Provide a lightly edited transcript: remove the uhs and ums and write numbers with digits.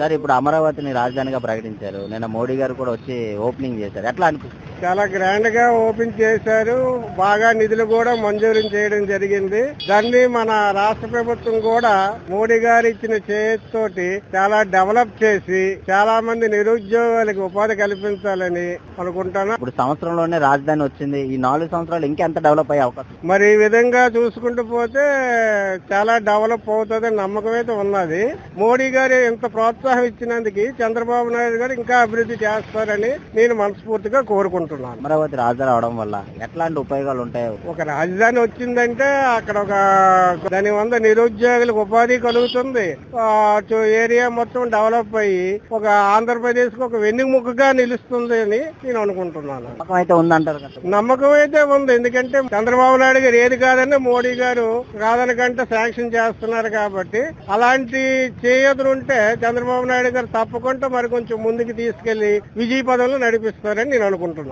Sir ఇప్పుడు అమరావతిని రాజధానిగా ప్రకటించారు. నిన్న మోడీ గారు కూడా వచ్చి ఓపెనింగ్ చేశారు. ఎట్లా అనిపిస్తుంది? చాలా గ్రాండ్ గా ఓపెన్ చేశారు. బాగా నిధులు కూడా మంజూరు చేయడం జరిగింది. దాన్ని మన రాష్ట్ర ప్రభుత్వం కూడా మోడీ గారు ఇచ్చిన చేతితోటి చాలా డెవలప్ చేసి చాలా మంది నిరుద్యోగులకు ఉపాధి కల్పించాలని అనుకుంటున్నా. ఇప్పుడు సంవత్సరంలోనే రాజధాని వచ్చింది. ఈ 4 సంవత్సరాలు ఇంకెంత డెవలప్ అయ్యే అవకాశం? మరి ఈ విధంగా చూసుకుంటూ పోతే చాలా డెవలప్ అవుతుందని నమ్మకం అయితే ఉన్నది. మోడీ గారు ఇంత ప్రోత్సాహం ఇచ్చినందుకు చంద్రబాబు నాయుడు గారు ఇంకా అభివృద్ధి చేస్తారని నేను మనస్ఫూర్తిగా కోరుకుంటున్నాను. అమరావతి రాజధాని అవడం వల్ల ఎట్లాంటి ఉపయోగాలు ఉంటాయి? ఒక రాజధాని వచ్చిందంటే అక్కడ ఒక దాని వల్ల నిరుద్యోగులకు ఉపాధి కలుగుతుంది. ఏరియా మొత్తం డెవలప్ అయ్యి ఒక ఆంధ్రప్రదేశ్ కు ఒక వెన్నుముకగా నిలుస్తుంది అని నేను అనుకుంటున్నాను. నమ్మకం అయితే ఉందంటారు కదా? నమ్మకం అయితే ఉంది. ఎందుకంటే చంద్రబాబు నాయుడు గారు ఏది కాదని మోడీ గారు కాదనకంటే శాంక్షన్ చేస్తున్నారు కాబట్టి అలాంటి చేయదులుంటే చంద్రబాబు నాయుడు గారు తప్పకుండా మరి కొంచెం ముందుకు తీసుకెళ్లి విజయ పదంలో నడిపిస్తారని నేను అనుకుంటున్నాను.